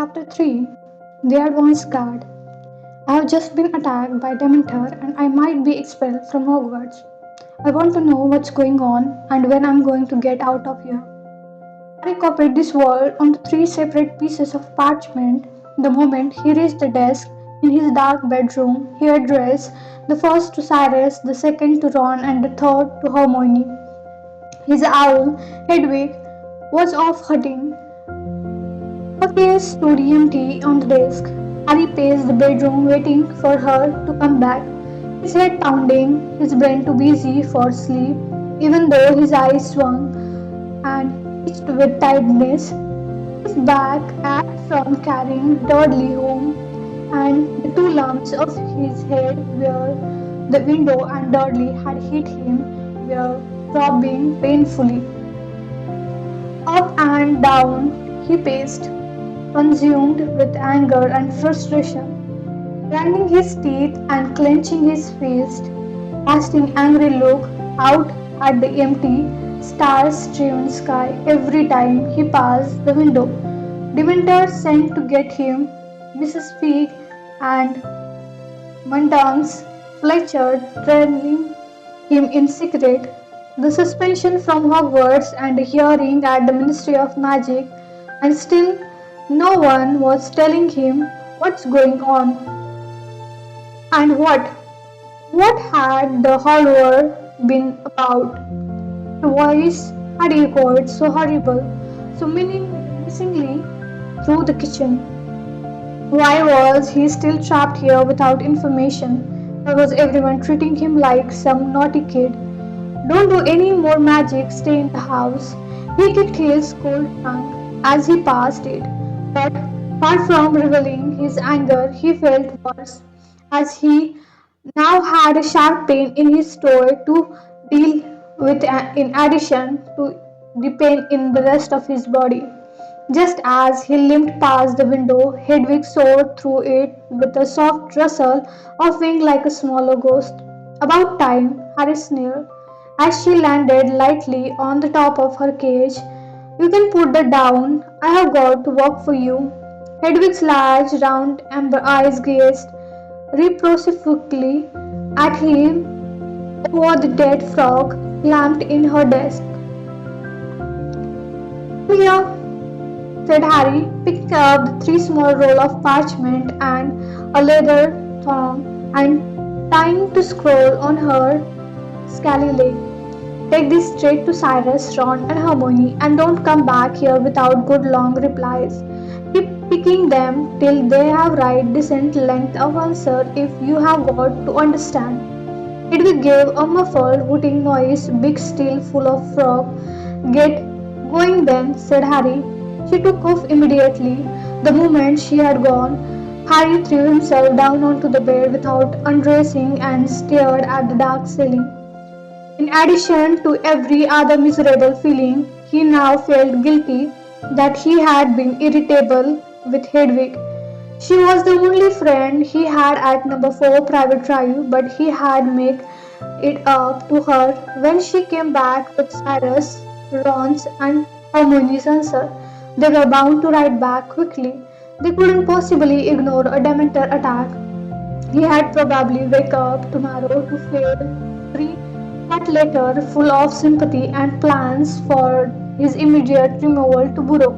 Chapter 3. The Advance Guard. I have just been attacked by Dementor and I might be expelled from Hogwarts. I want to know what's going on and when I'm going to get out of here. Harry copied this word onto three separate pieces of parchment. The moment he reached the desk in his dark bedroom, he addressed the first to Cyrus, the second to Ron, and the third to Hermione. His owl, Hedwig, was off hunting. Her case stood empty on the desk. Harry paced the bedroom waiting for her to come back, his head pounding, his brain too busy for sleep, even though his eyes swung and itched with tiredness. His back ached from carrying Dudley home, and the two lumps of his head where the window and Dudley had hit him were throbbing painfully. Up and down he paced, consumed with anger and frustration, grinding his teeth and clenching his fist, casting angry look out at the empty, star-strewn sky every time he passed the window. Dementor sent to get him, Mrs. Fig and Montans Fletcher trailing him in secret, the suspension from Hogwarts and a hearing at the Ministry of Magic, and still no one was telling him what's going on. And what had the horror been about? The voice had echoed so horrible, so menacingly through the kitchen. Why was he still trapped here without information? Why was everyone treating him like some naughty kid? Don't do any more magic, stay in the house. He kicked his cold tongue as he passed it, but far from revealing his anger, he felt worse as he now had a sharp pain in his toe to deal with in addition to the pain in the rest of his body. Just as he limped past the window, Hedwig soared through it with a soft rustle of wing like a smaller ghost. About time, Harry sneered as she landed lightly on the top of her cage. You can put that down. I have got to work for you. Hedwig's large, round amber eyes gazed reproachfully at him over the dead frog clamped in her desk. Come here, said Harry, picking up the three small rolls of parchment and a leather thong and trying to scroll on her scaly leg. Take this straight to Cyrus, Ron, and Hermione, and don't come back here without good long replies. Keep picking them till they have right decent length of answer if you have got to understand. Hedwig gave a muffled hooting noise, big still full of frog. Get going then, said Harry. She took off immediately. The moment she had gone, Harry threw himself down onto the bed without undressing and stared at the dark ceiling. In addition to every other miserable feeling, he now felt guilty that he had been irritable with Hedwig. She was the only friend he had at number 4 Private Drive, but he had made it up to her when she came back with Cyrus, Ron's, and Hermione's answer. They were bound to write back quickly. They couldn't possibly ignore a Dementor attack. He had probably wake up tomorrow to read that letter full of sympathy and plans for his immediate removal to Burrow.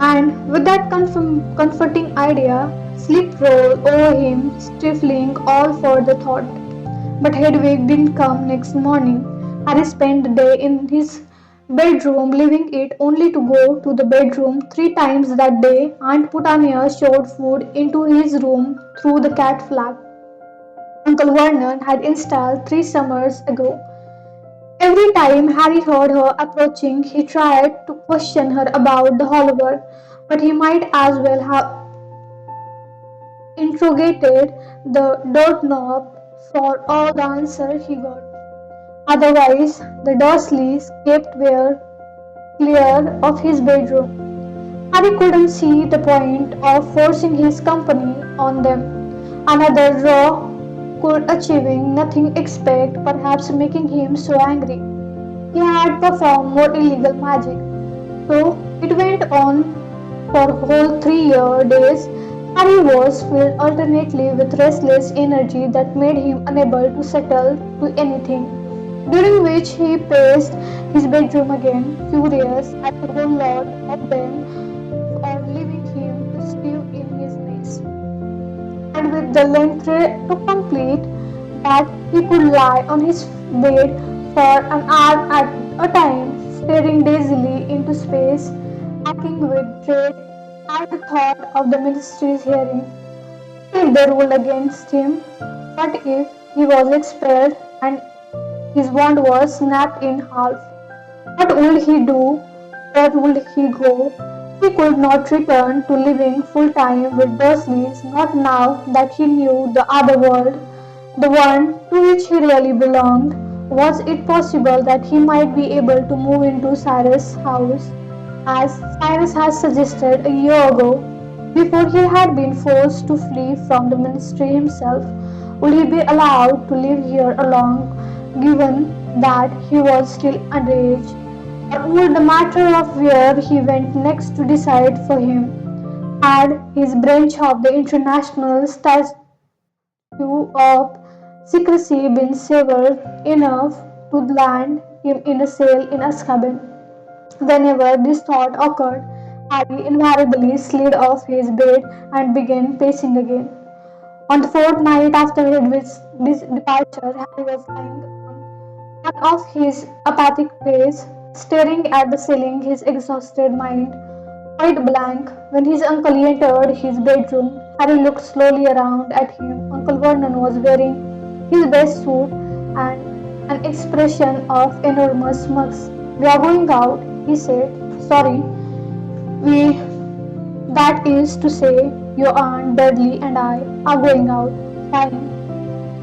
And with that comforting idea, sleep rolled over him, stifling all further thought. But Hedwig didn't come next morning. Harry spent the day in his bedroom, leaving it only to go to the bedroom 3 times that day. Aunt Putania showed food into his room through the cat flap Uncle Vernon had installed 3 summers ago. Every time Harry heard her approaching, he tried to question her about the Hollower, but he might as well have interrogated the doorknob for all the answer he got. Otherwise, the Dursleys kept were clear of his bedroom. Harry couldn't see the point of forcing his company on them. Another row could achieving nothing except perhaps making him so angry. He had performed more illegal magic. So it went on For whole 3 year days, Harry was filled alternately with restless energy that made him unable to settle to anything, during which he paced his bedroom again, furious at the whole lot of them for leaving him to stew in his mess, and with the length to complete that he could lie on his bed for an hour at a time, staring dazedly into space, aching with dread at the thought of the ministry's hearing. What if they ruled against him? What if he was expelled and his wand was snapped in half? What would he do? Where would he go? He could not return to living full time with Dursleys, not now that he knew the other world, the one to which he really belonged. Was it possible that he might be able to move into Cyrus' house, as Cyrus had suggested a year ago, before he had been forced to flee from the ministry himself? Would he be allowed to live here alone, given that he was still underage? Or would the matter of where he went next to decide for him? Had his branch of the international statute of secrecy been severed enough to land him in a cell in Azkaban? Whenever this thought occurred, Harry invariably slid off his bed and began pacing again. On the fourth night after Hedwig's departure, Harry was lying on one of his apathic face, staring at the ceiling, his exhausted mind quite blank. When his uncle entered his bedroom, Harry looked slowly around at him. Uncle Vernon was wearing his best suit and an expression of enormous smugs. "We are going out," he said. "Sorry, we, that is to say, your Aunt Dudley and I, are going out." "Fine,"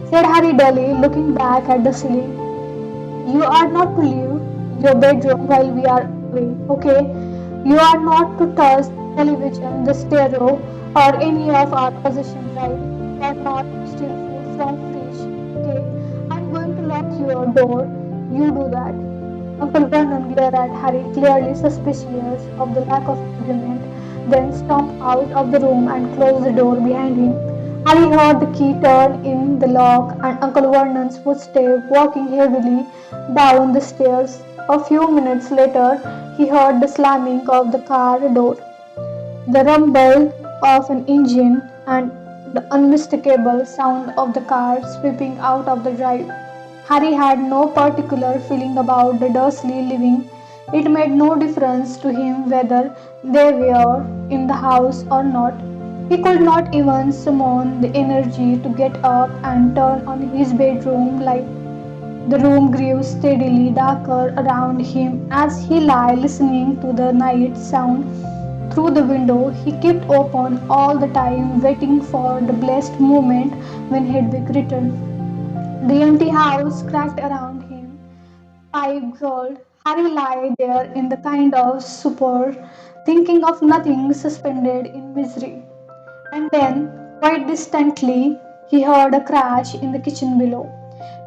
said Harry dully, looking back at the ceiling. "You are not to leave your bedroom while we are away, okay? You are not to touch the television, the stereo, or any of our possessions, right? You are not to steal food from fridge, okay? I'm going to lock your door. You do that." Uncle Vernon glared at Harry, clearly suspicious of the lack of argument, then stomped out of the room and closed the door behind him. Harry heard the key turn in the lock and Uncle Vernon's footsteps walking heavily down the stairs. A few minutes later, he heard the slamming of the car door, the rumble of an engine, and the unmistakable sound of the car sweeping out of the drive. Harry had no particular feeling about the Dursley living. It made no difference to him whether they were in the house or not. He could not even summon the energy to get up and turn on his bedroom light. The room grew steadily darker around him as he lay listening to the night sound through the window he kept open all the time, waiting for the blessed moment when Hedwig returned. The empty house cracked around him. Pipe rolled. Harry lay there in the kind of stupor, thinking of nothing, suspended in misery. And then, quite distantly, he heard a crash in the kitchen below.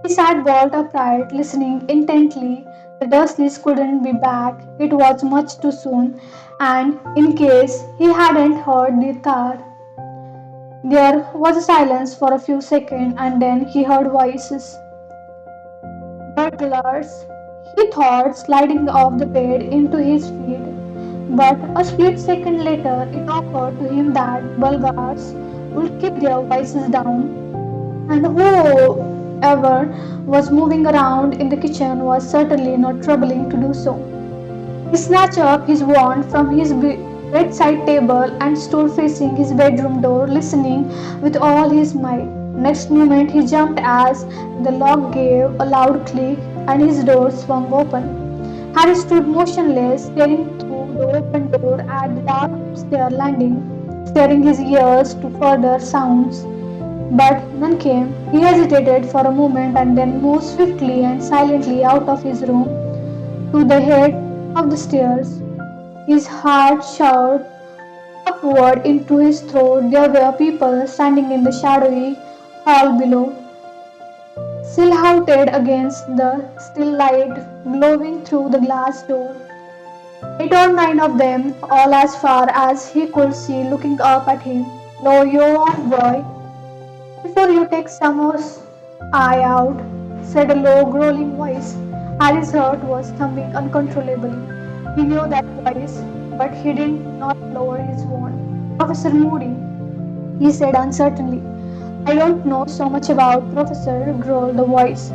He sat bolt upright, listening intently. The Dursleys couldn't be back. It was much too soon, and in case he hadn't heard the car, there was a silence for a few seconds, and then he heard voices. "Burglars," he thought, sliding off the bed into his feet. But a split second later it occurred to him that burglars would keep their voices down, and whoever was moving around in the kitchen was certainly not troubling to do so. He snatched up his wand from his bedside table and stood facing his bedroom door, listening with all his might. Next moment he jumped as the lock gave a loud click and his door swung open. Harry stood motionless, staring through the open door at the dark stair landing, staring his ears to further sounds. But none came. He hesitated for a moment and then moved swiftly and silently out of his room to the head of the stairs. His heart shot upward into his throat. There were people standing in the shadowy hall below, silhouetted against the still light glowing through the glass door. Eight or nine of them, all as far as he could see, looking up at him. No, you won't, boy. Before you take Samo's eye out, said a low, growling voice. Harry's heart was thumping uncontrollably. He knew that voice, but he did not lower his wand. Professor Moody, he said uncertainly. I don't know so much about Professor, growled the voice.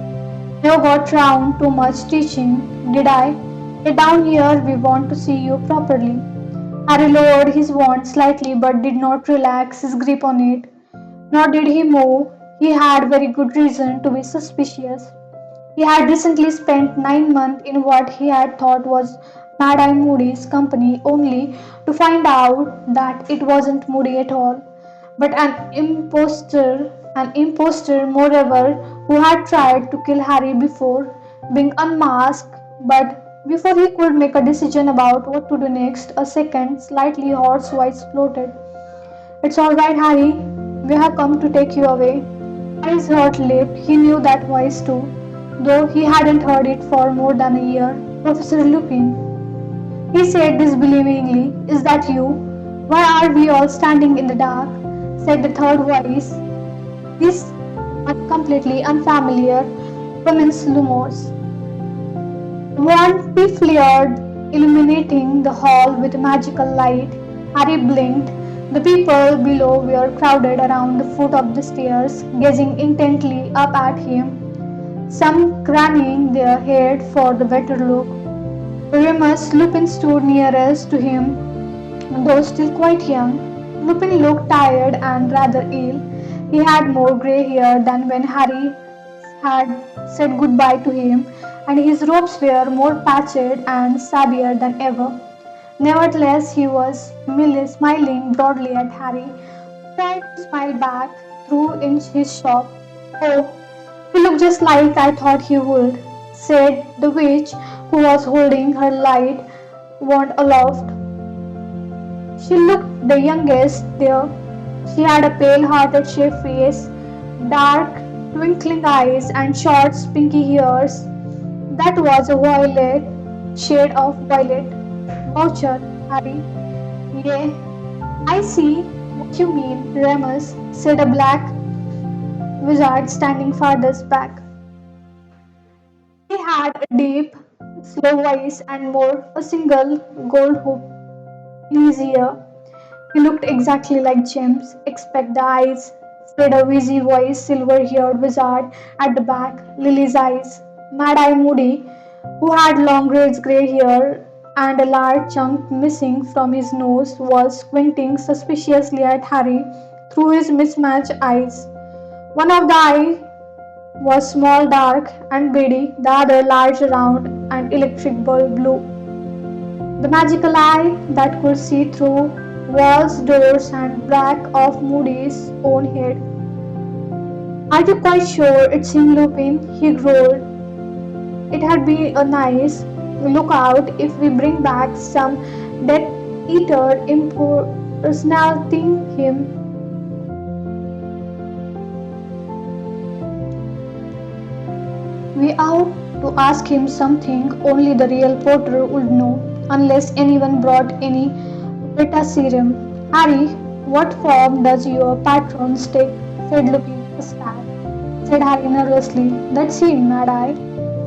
Never got round to much teaching, did I? Get down here, we want to see you properly. Harry lowered his wand slightly but did not relax his grip on it. Nor did he move. He had very good reason to be suspicious. He had recently spent 9 months in what he had thought was Mad Eye Moody's company, only to find out that it wasn't Moody at all, but an impostor, moreover, who had tried to kill Harry before being unmasked. But before he could make a decision about what to do next, a second, slightly hoarse voice floated. It's all right, Harry. We have come to take you away. Harry's heart leaped. He knew that voice too, though he hadn't heard it for more than a year. Professor Lupin, he said disbelievingly, is that you? Why are we all standing in the dark? Said the third voice. This completely unfamiliar woman's lumos. One flared, illuminating the hall with magical light. Harry blinked. The people below were crowded around the foot of the stairs, gazing intently up at him, some craning their head for the better look. Remus Lupin stood nearest to him, though still quite young. Lupin looked tired and rather ill. He had more grey hair than when Harry had said goodbye to him, and his robes were more patched and shabbier than ever. Nevertheless, he was smiling broadly at Harry, who tried to smile back through in his shock. Oh, he looked just like I thought he would, said the witch, who was holding her light wand aloft. She looked the youngest there. She had a pale, hearted-shaped face, dark, twinkling eyes, and short, pinky hairs. That was a violet shade of violet. Voucher, Harry. Yeah, I see what you mean, Remus, said a black wizard standing farthest back. He had a deep, slow voice and wore a single gold hoop in his ear. He looked exactly like James, except the eyes, said a wheezy voice, silver-haired wizard at the back. Lily's eyes. Mad-Eye Moody, who had long grey hair and a large chunk missing from his nose, was squinting suspiciously at Harry through his mismatched eyes. One of the eyes was small, dark, and beady, the other large, round, and electric blue. The magical eye that could see through walls, doors, and back of Moody's own head. Are you quite sure it's him, Lupin? He growled. It had been a nice lookout if we bring back some Death Eater impersonating him. We ought to ask him something only the real Potter would know, unless anyone brought any Veritaserum. Harry, what form does your patron take? Said Lupin. A stag, said Harry nervously. That's him, Mad Eye,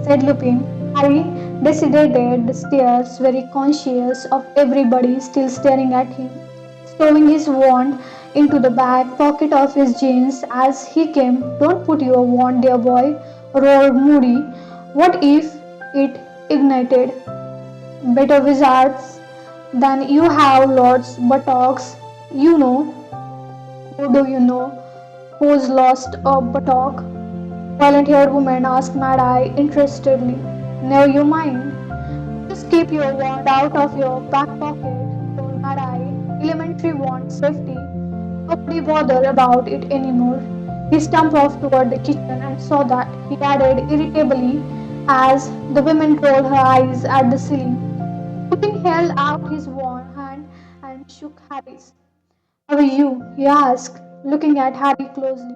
said Lupin. Harry descended the stairs, very conscious of everybody still staring at him, stowing his wand into the back pocket of his jeans as he came. Don't put your wand there, boy, roared Moody. What if it ignited? Better wizards than you have, Lords Buttocks. You know. Who do you know who's lost a buttock? Violent-haired woman asked Mad Eye interestedly. Never you mind. Just keep your wand out of your back pocket, told Mad Eye. Elementary wand safety. Nobody bother about it anymore. He stumped off toward the kitchen and saw that, he added irritably as the woman rolled her eyes at the ceiling. Lupin held out his worn hand and shook Harry's. How are you? He asked, looking at Harry closely.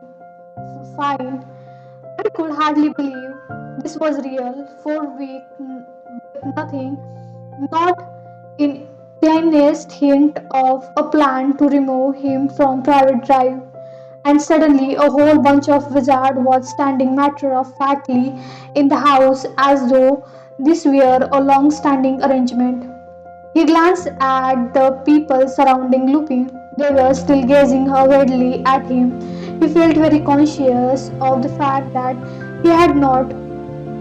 Fine. Harry could hardly believe this was real. 4 weeks with nothing, not in tiniest hint of a plan to remove him from private drive, and suddenly a whole bunch of wizard was standing matter of factly in the house as though this were a long standing arrangement. He glanced at the people surrounding Lupin. They were still gazing avidly at him. He felt very conscious of the fact that he had not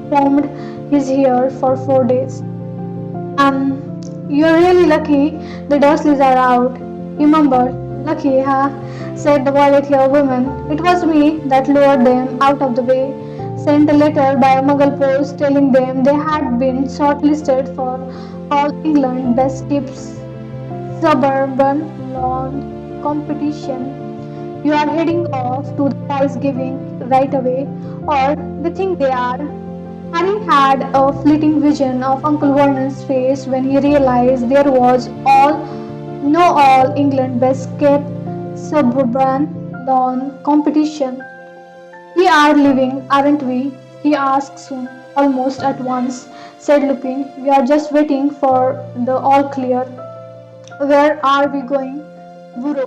combed his hair for 4 days. You're really lucky the Dursleys are out. He mumbled. Lucky, huh? Said the violet haired woman. It was me that lured them out of the way. Sent a letter by a Muggle post telling them they had been shortlisted for All England Best Tips Suburban Lawn competition. You are heading off to the prize giving right away, or they think they are. Harry had a fleeting vision of Uncle Vernon's face when he realized there was no All England Best Kept Suburban Lawn competition. We are leaving, aren't we? He asked soon, almost at once, said Lupin. We are just waiting for the all clear. Where are we going? Burrow.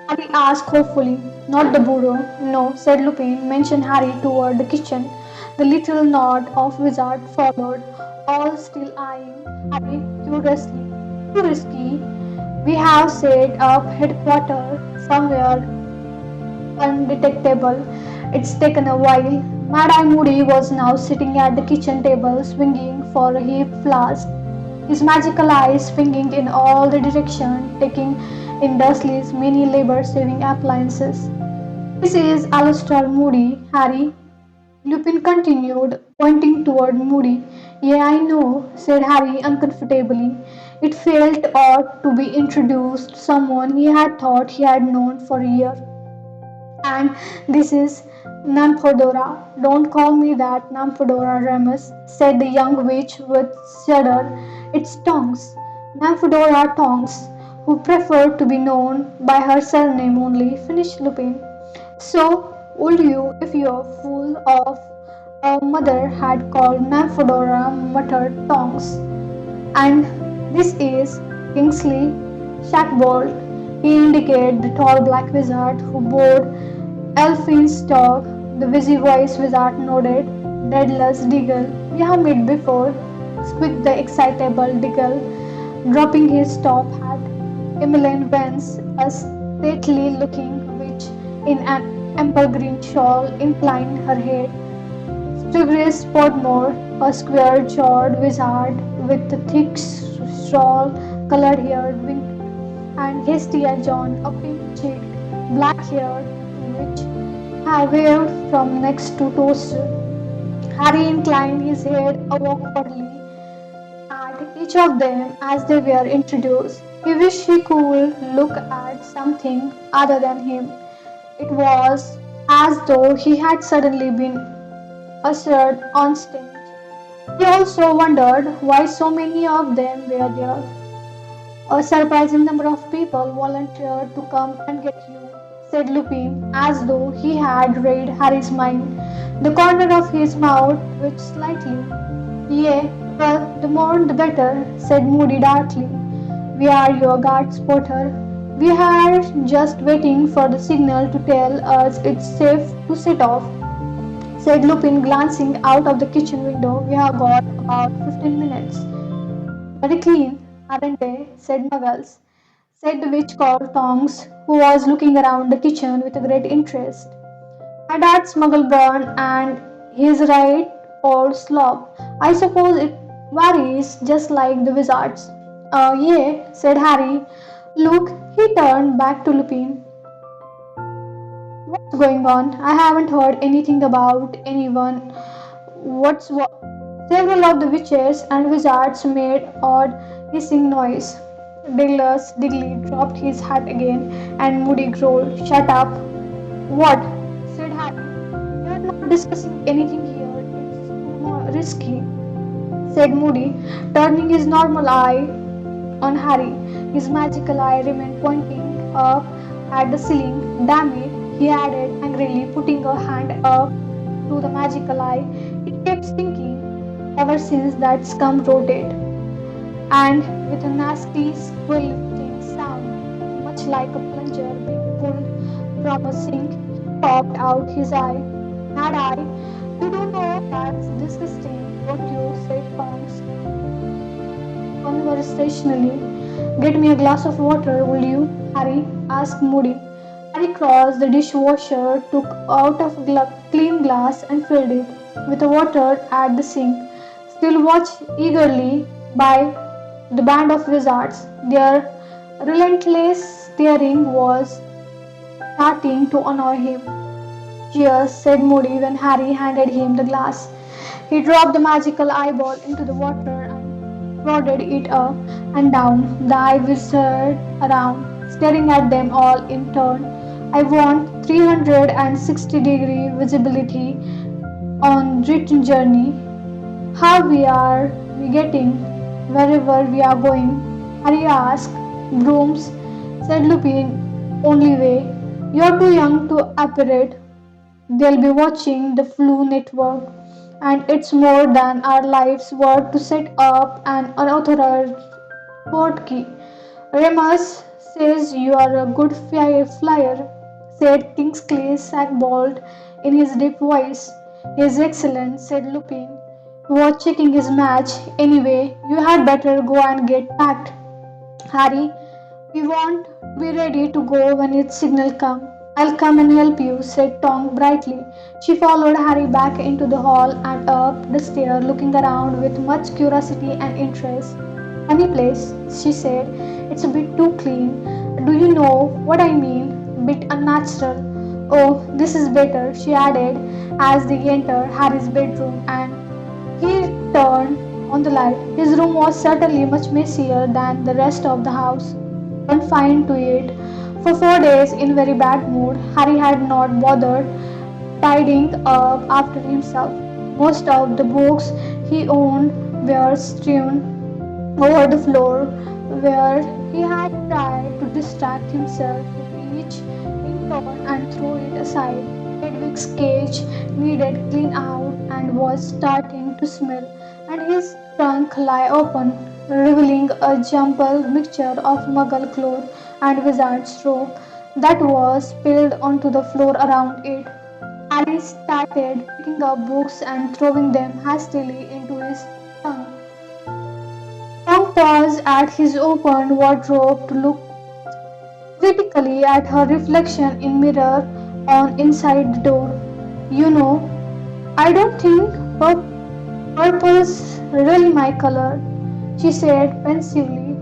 Harry asked hopefully. Not the bureau. No, said Lupin, motioned Harry toward the kitchen. The little knot of wizards followed, all still eyeing Harry curiously. Too risky. We have set up headquarters somewhere undetectable. It's taken a while. Mad Eye Moody was now sitting at the kitchen table, swinging for a heap flask, his magical eyes swinging in all the directions, taking in Dursley's many labor-saving appliances. This is Alistair Moody, Harry. Lupin continued, pointing toward Moody. Yeah, I know, said Harry uncomfortably. It felt odd to be introduced to someone he had thought he had known for a year. And this is Nymphadora. Don't call me that, Nymphadora Remus, said the young witch with shudder. It's Tonks, Nymphadora Tonks, who preferred to be known by her surname only, finished Lupin. So would you if your fool of a mother had called Nymphadora, muttered Tonks. And this is Kingsley Shackbolt. He indicated the tall black wizard who bore Elfin's dog. The busy voiced wizard nodded. Daedalus Diggle. We have met before, squeaked the excitable Diggle, dropping his top hat. Emmeline Vance, a stately looking witch in an ample green shawl, inclined her head. Sturgis Podmore, a square-jawed wizard with thick straw-colored hair, winked, and Hestia John, a pink-cheeked, black-haired witch, waved from next to Toaster. Harry inclined his head awkwardly at each of them as they were introduced. He wished he could look at something other than him. It was as though he had suddenly been ushered on stage. He also wondered why so many of them were there. A surprising number of people volunteered to come and get you, said Lupin, as though he had read Harry's mind. The corner of his mouth twitched slightly. Yea, well, the more the better, said Moody darkly. We are your guards, Potter. We are just waiting for the signal to tell us it's safe to set off, said Lupin, glancing out of the kitchen window. We have got about 15 minutes. Very clean, aren't they? Said Muggles. Said the witch called Tongs, who was looking around the kitchen with a great interest. My dad's Muggle born and he's right old slob. I suppose it varies just like the wizards. Yeah, said Harry. Look, he turned back to Lupin. What's going on? I haven't heard anything about anyone. What's what? Several of the witches and wizards made odd hissing noise. Diggles Digley dropped his hat again, and Moody growled, "Shut up!" What? Said Harry. We are not discussing anything here. It's too risky, said Moody, turning his normal eye on Harry. His magical eye remained pointing up at the ceiling. Damn it, he added angrily, putting a hand up to the magical eye. It kept stinking ever since that scum wrote it. and with a nasty squealing sound, much like a plunger being pulled from a sink, he popped out his eye. Had I? You don't know that's disgusting, don't you? said Tonks conversationally. Get me a glass of water, will you? Harry asked Moody. Harry crossed the dishwasher, took out a clean glass, and filled it with the water at the sink. Still watched eagerly by the band of wizards. Their relentless staring was starting to annoy him. Cheers, said Moody when Harry handed him the glass. He dropped the magical eyeball into the water and prodded it up and down. The eye whispered around, staring at them all in turn. I want 360-degree visibility on written journey. How we getting wherever we are going? Harry asked. Brooms, said Lupin. Only way. You're too young to apparate. They'll be watching the Flu Network, and it's more than our lives worth to set up an unauthorized port key. Remus says you are a good flyer, said Kingsley Sackbold in his deep voice. His excellent, said Lupin, who was checking his match. Anyway, you had better go and get packed. Harry, we want to be ready to go when its signal come. I'll come and help you, said Tonk brightly. She followed Harry back into the hall and up the stair, looking around with much curiosity and interest. Funny place, she said. It's a bit too clean. Do you know what I mean? Bit unnatural. Oh, this is better, she added as they entered Harry's bedroom and he turned on the light. His room was certainly much messier than the rest of the house. Confined to it for 4 days in very bad mood, Harry had not bothered tidying up after himself. Most of the books he owned were strewn over the floor where he had tried to distract himself with each in turn and throw it aside. Hedwig's cage needed clean out and was starting to smell, and his trunk lay open, revealing a jumbled mixture of muggle cloth and wizard's robe that was spilled onto the floor around it. Harry started picking up books and throwing them hastily into his trunk. Tom paused at his open wardrobe to look critically at her reflection in mirror on inside the door. You know, I don't think purple's really my color, she said pensively,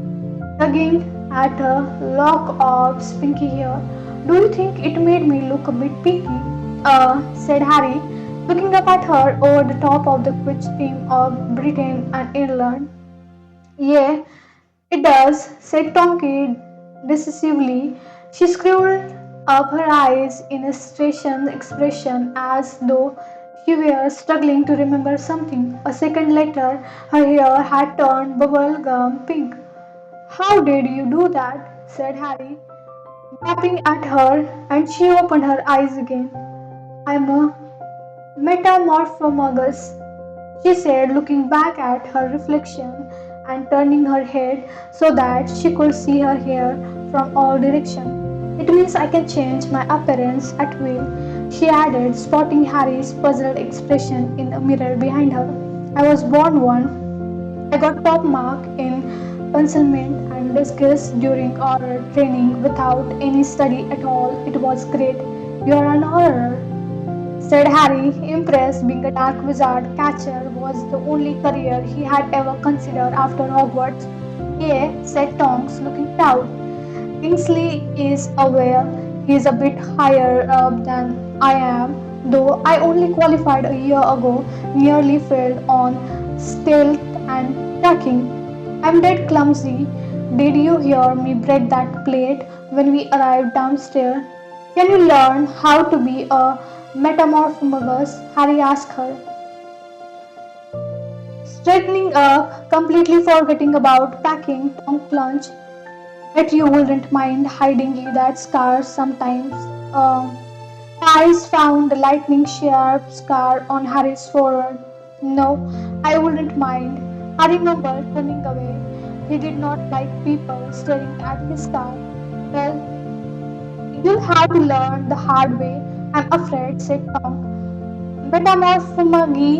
tugging at a lock of spinky hair. Do you think it made me look a bit pinky? Said Harry, looking up at her over the top of the Quidditch team of Britain and Ireland. Yeah, it does, said Tonky decisively. She screwed up her eyes in a straitened expression as though she were struggling to remember something. A second later, her hair had turned bubblegum pink. How did you do that? Said Harry, tapping at her, and she opened her eyes again. I'm a metamorphomagus, she said, looking back at her reflection and turning her head so that she could see her hair from all directions. It means I can change my appearance at will, she added, spotting Harry's puzzled expression in the mirror behind her. I was born one. I got top mark in concealment and disguise during our training without any study at all. It was great. You're an horror, said Harry, impressed. Being a dark wizard catcher was the only career he had ever considered after Hogwarts. Yeah, said Tonks, looking proud. Kingsley is aware he's a bit higher up than I am, though I only qualified a year ago, nearly failed on stealth and tracking. I'm dead clumsy. Did you hear me break that plate when we arrived downstairs? Can you learn how to be a metamorphomagus? Harry asked her, straightening up, completely forgetting about packing. Tom plunged. Bet you wouldn't mind hiding that scar sometimes. Eyes found the lightning sharp scar on Harry's forehead. No, I wouldn't mind. Harry mumbled, turning away. He did not like people staring at his star. Well, you'll have to learn the hard way, I'm afraid, said Tom. Metamorphomagi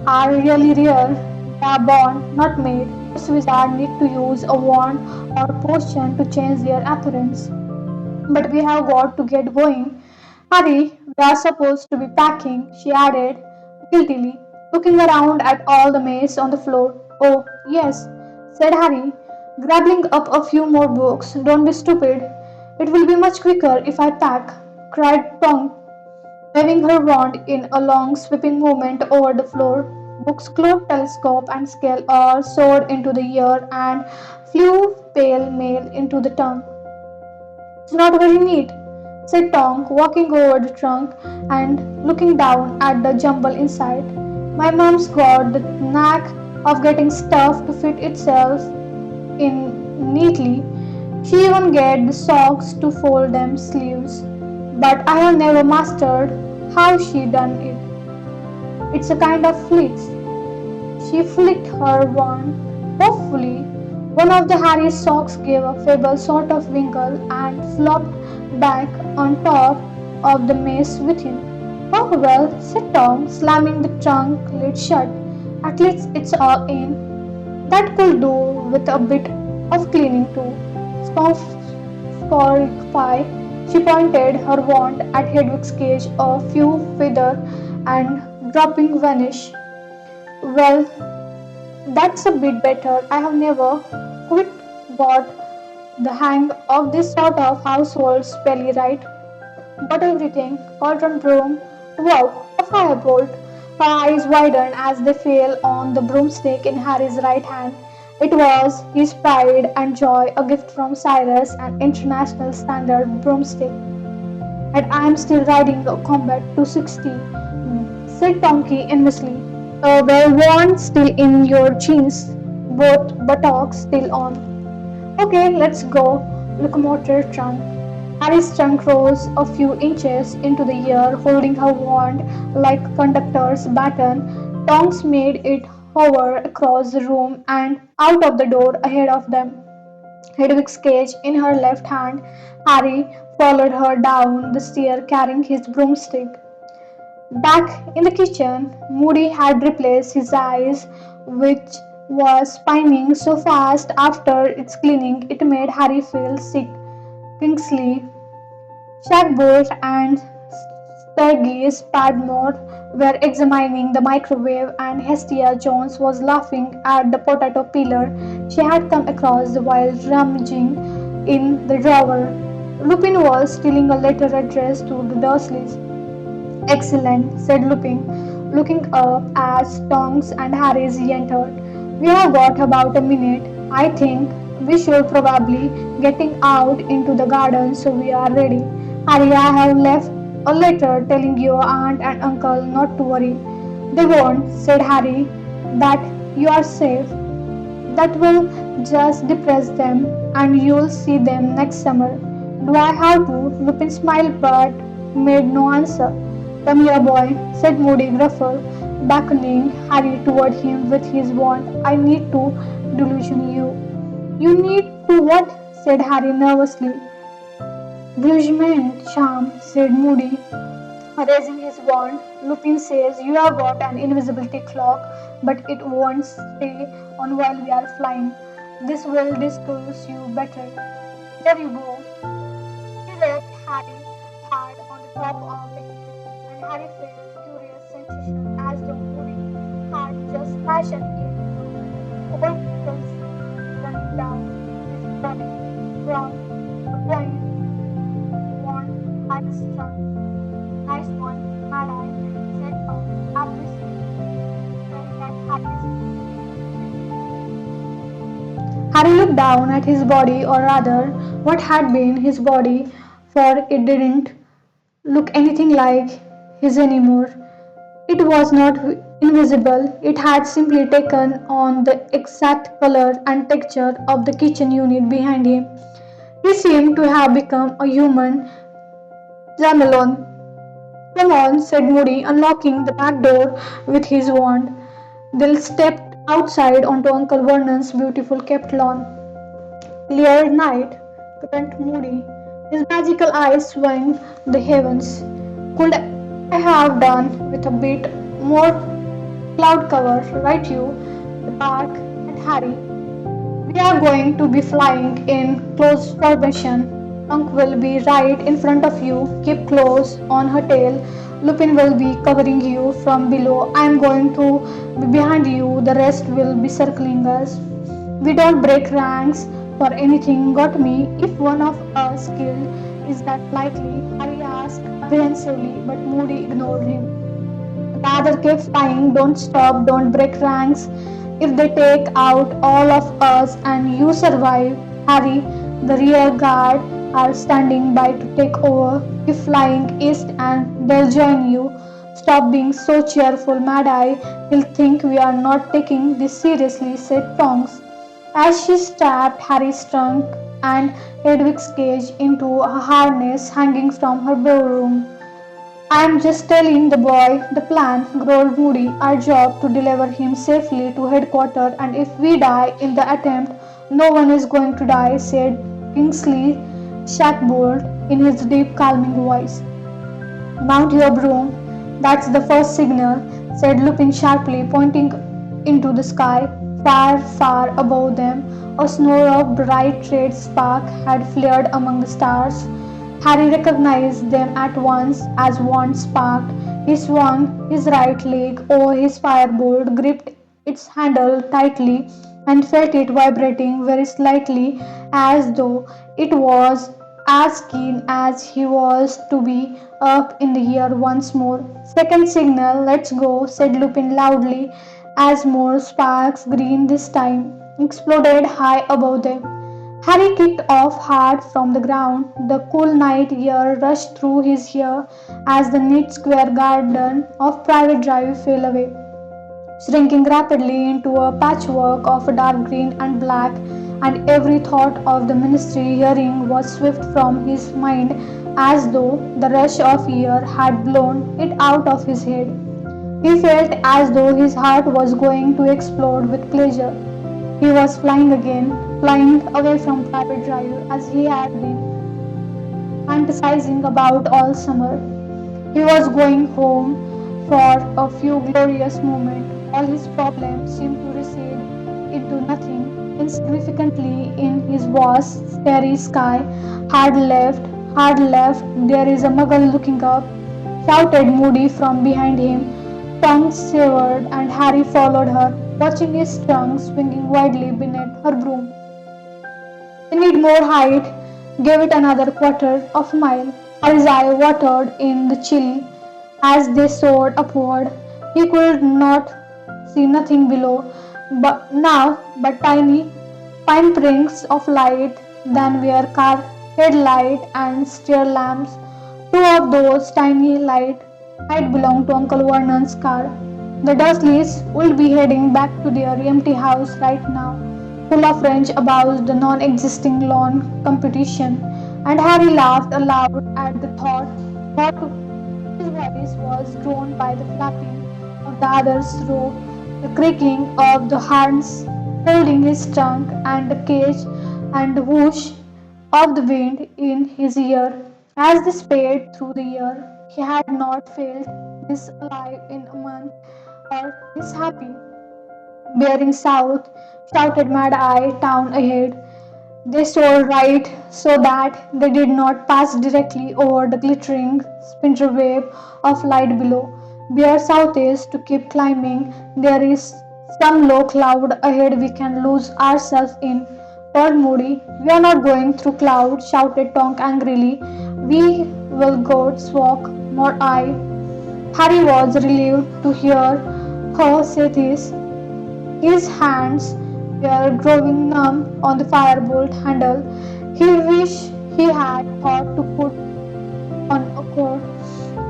are really rare. They are born, not made. Most wizards need to use a wand or potion to change their appearance. But we have got to get going. Hurry, we are supposed to be packing, she added guiltily, looking around at all the mace on the floor. Oh, yes, said Harry, grabbing up a few more books. Don't be stupid. It will be much quicker if I pack, cried Tongue, waving her wand in a long sweeping movement over the floor. Books, cloak, telescope, and scale all soared into the air and flew pale mail into the tongue. It's not very neat, said Tonk, walking over the trunk and looking down at the jumble inside. My mom's got the knack of getting stuff to fit itself in neatly. She even get the socks to fold them sleeves. But I have never mastered how she done it. It's a kind of flex. She flicked her wand. Hopefully, one of the Harry's socks gave a feeble sort of winkle and flopped back on top of the mace with him. Oh well, said Tom, slamming the trunk lid shut. At least it's all in. That could do with a bit of cleaning too. Scorify. She pointed her wand at Hedwig's cage, a few feather and dropping vanish. Well, that's a bit better. I have never quite got the hang of this sort of household spelly right. Got everything. Cauldron broom. Wow, a firebolt. Her eyes widened as they fell on the broomstick in Harry's right hand. It was his pride and joy, a gift from Cyrus, an international standard broomstick. And I am still riding a Combat 260, said Tonky enviously. Well worn, still in your jeans, both buttocks still on. Okay, let's go. Locomotive trunk. Harry's trunk rose a few inches into the air, holding her wand like a conductor's baton. Tonks made it hover across the room and out of the door ahead of them. Hedwig's cage in her left hand. Harry followed her down the stair carrying his broomstick. Back in the kitchen, Moody had replaced his eyes, which was spinning so fast after its cleaning it made Harry feel sick. Kingsley, Shagbolt, and Sturgis Padmore were examining the microwave, and Hestia Jones was laughing at the potato peeler she had come across while rummaging in the drawer. Lupin was stealing a letter addressed to the Dursleys. Excellent, said Lupin, looking up as Tonks and Harris entered. We have got about a minute. I think we should probably getting out into the garden so we are ready. Harry, I have left a letter telling your aunt and uncle not to worry. They won't, said Harry, that you are safe. That will just depress them and you'll see them next summer. Do I have to? Lupin smiled but made no answer. Come here, boy, said Moody Gruffle, beckoning Harry toward him with his wand. I need to delusion you. You need to what? Said Harry nervously. Brugement charm, said Moody, raising his wand. Lupin says you have got an invisibility cloak, but it won't stay on while we are flying. This will discourse you better. There you go. He left Harry hard on the top of the hill, and Harry felt a curious sensation as though Moody had just fashioned it. Cold chills running down his body from a point one Harry's trunk. Nice one, had I, said Tom, appreciating, staring at Harry looked down at his body, or rather, what had been his body, for it didn't look anything like his anymore. It was not invisible, it had simply taken on the exact color and texture of the kitchen unit behind him. He seemed to have become a human Jamelon. Come on, said Moody, unlocking the back door with his wand. They stepped outside onto Uncle Vernon's beautiful kept lawn. Clear night, current moody, his magical eyes swung the heavens. Could I have done with a bit more cloud cover, right you? The park and Harry. We are going to be flying in close formation. Trunk will be right in front of you. Keep close on her tail. Lupin will be covering you from below. I am going to be behind you. The rest will be circling us. We don't break ranks for anything. Got me? If one of us killed, is that likely? Harry asked apprehensively, but Moody ignored him. The other kept flying. Don't stop, don't break ranks. If they take out all of us and you survive, Harry, the rear guard are standing by to take over. Keep flying east and they'll join you. Stop being so cheerful, Mad Eye. He'll think we are not taking this seriously, said Tonks. As she strapped Harry's trunk and Hedwig's cage into a harness hanging from her bedroom. I'm just telling the boy the plan, growled Moody. Our job to deliver him safely to headquarters, and if we die in the attempt, no one is going to die, said Kingsley Shackbolt in his deep, calming voice. Mount your broom. That's the first signal, said Lupin sharply, pointing into the sky. Far, far above them, a snore of bright red spark had flared among the stars. Harry recognized them at once as one sparked. He swung his right leg over his firebolt, gripped its handle tightly, and felt it vibrating very slightly as though it was as keen as he was to be up in the air once more. Second signal, let's go, said Lupin loudly as more sparks, green this time, exploded high above them. Harry kicked off hard from the ground. The cool night air rushed through his hair as the neat square garden of Private Drive fell away, shrinking rapidly into a patchwork of dark green and black, and every thought of the ministry hearing was swept from his mind as though the rush of air had blown it out of his head. He felt as though his heart was going to explode with pleasure. He was flying again, flying away from Private Drive as he had been fantasizing about all summer. He was going home for a few glorious moments. All his problems seemed to recede into nothing. Insignificantly in his vast, starry sky, hard left, there is a muggle looking up, shouted Moody from behind him. Tongue shivered and Harry followed her, watching his tongue swinging widely beneath her broom. They need more height. Gave it another quarter of a mile. Harry's eye watered in the chill as they soared upward. He could not see nothing below, but now but tiny pinpricks of light than were car headlight and stair lamps. Two of those tiny lights might belong to Uncle Vernon's car. The Dursleys would be heading back to their empty house right now, full of rage about the non-existing lawn competition, and Harry laughed aloud at the thought his voice was drawn by the flapping of the other's robe, the creaking of the harness holding his trunk, and the cage and the whoosh of the wind in his ear. As they sped through the air, he had not felt this alive in a month or this happy. Bearing south, shouted Mad Eye Town ahead. They soared right so that they did not pass directly over the glittering spinderweb of light below. Bear southeast to keep climbing. There is some low cloud ahead we can lose ourselves in. Told Moody. We are not going through cloud, shouted Tonk angrily. We will go walk, more I. Harry was relieved to hear her say this. His hands were growing numb on the firebolt handle. He wished he had thought to put on a coat.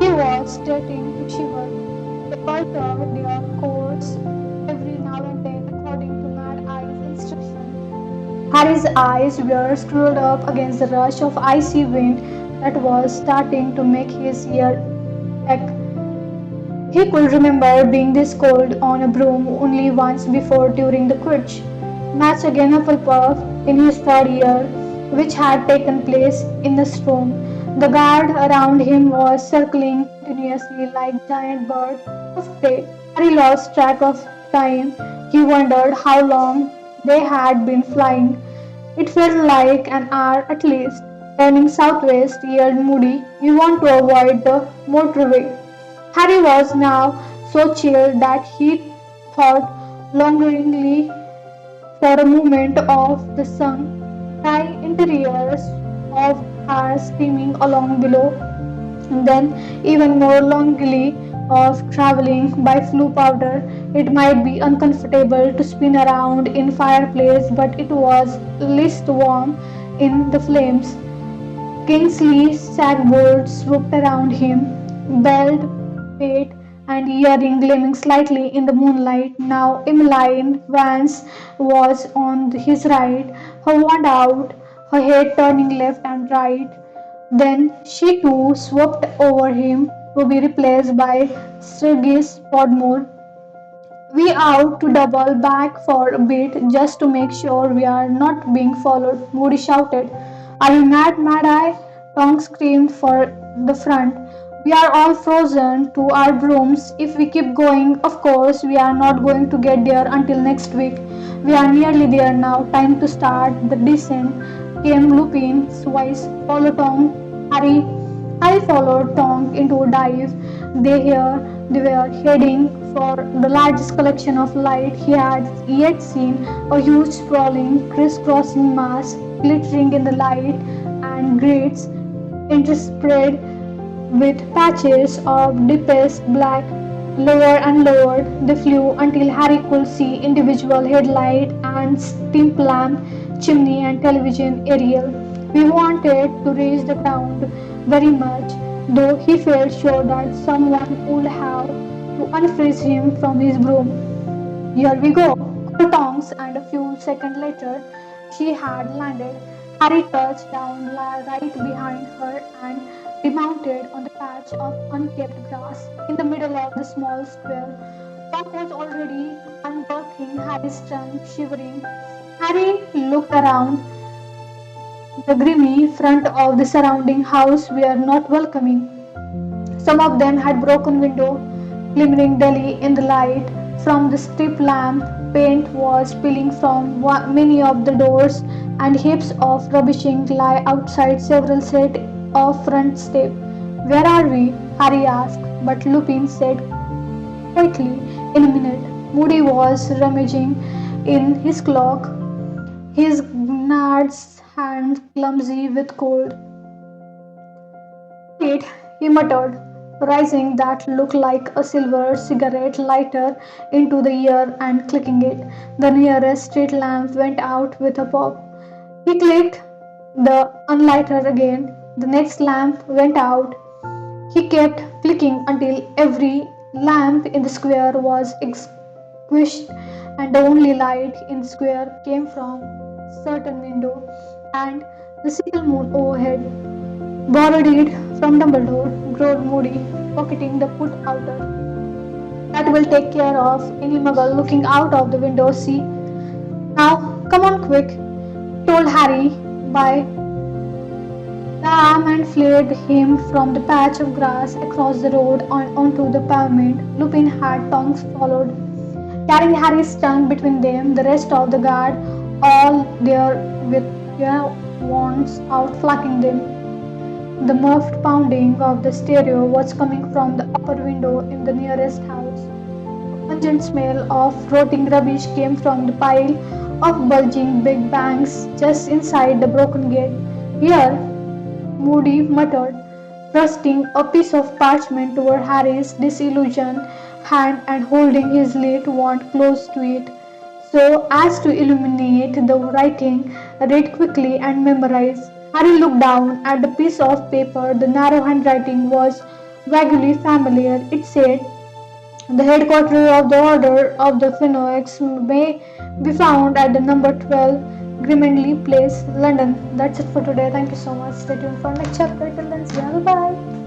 He was starting to shiver. They altered their course every now and then according to Mad Eye's instruction. Harry's eyes were screwed up against the rush of icy wind that was starting to make his ear ache. He could remember being this cold on a broom only once before during the Quidditch match against Hufflepuff in his third year, which had taken place in the storm. The guard around him was circling continuously like giant bird of prey. Harry lost track of time. He wondered how long they had been flying. It felt like an hour at least. Turning southwest, yelled Moody, "We want to avoid the motorway." Harry was now so chilled that he thought longingly for a moment of the sun-sky interiors of cars steaming along below, and then even more longingly of traveling by flue powder. It might be uncomfortable to spin around in fireplace, but it was least warm in the flames. Kingsley sackboard swooped around him, belt, pate, and earring gleaming slightly in the moonlight. Now Emmeline Vance was on his right, her wand out, her head turning left and right. Then she too swept over him to be replaced by Sturgis Podmore. "We out to double back for a bit just to make sure we are not being followed," Moody shouted. "Are you mad, Mad Eye?" Tonks screamed for the front. "We are all frozen to our brooms if we keep going. Of course, we are not going to get there until next week. We are nearly there now. Time to start the descent," came Lupin's voice. "Follow Tom, Harry." I followed Tonk into a dive. They were heading for the largest collection of light he had yet seen, a huge sprawling, crisscrossing mass, glittering in the light and grids interspread with patches of deepest black. Lower and lower they flew until Harry could see individual headlight and steam lamp, chimney and television aerial. We wanted to reach the ground very much, though he felt sure that someone would have to unfreeze him from his broom. "Here we go," called Tonks, and a few seconds later she had landed. Harry touched down right behind her and remounted on the patch of unkept grass in the middle of the small square. Tonk was already unbuckling Harry's trunk, shivering. Harry looked around. The grimy front of the surrounding house were not welcoming. Some of them had broken windows, glimmering dully in the light from the strip lamp. Paint was peeling from many of the doors, and heaps of rubbishing lay outside several sets of front steps. "Where are we?" Harry asked, but Lupin said quietly, "In a minute." Moody was rummaging in his cloak, his gnarled hands clumsy with cold. "Wait," he muttered, raising that looked like a silver cigarette lighter into the air and clicking it. The nearest street lamp went out with a pop. He clicked the unlighter again. The next lamp went out. He kept clicking until every lamp in the square was extinguished, and the only light in the square came from certain window and the single moon overhead. "Borrowed it from Dumbledore," growled Moody, pocketing the put outer. "That will take care of any muggle looking out of the window, see? Now, come on quick," he told Harry by the arm and flared him from the patch of grass across the road onto the pavement. Lupin had Tonks followed, carrying Harry's trunk between them, the rest of the guard all there with their wands out flanking them. The muffled pounding of the stereo was coming from the upper window in the nearest house. A pungent smell of rotting rubbish came from the pile of bulging big banks just inside the broken gate. "Here," Moody muttered, thrusting a piece of parchment toward Harry's disillusioned hand and holding his lit wand close to it, so as to illuminate the writing. "Read quickly and memorize." Harry looked down at the piece of paper. The narrow handwriting was vaguely familiar. It said, "The headquarters of the Order of the Phoenix may be found at the number 12 Grimmauld Place, London." That's it for today. Thank you so much. Stay tuned for next chapter. Till then, see you. Bye.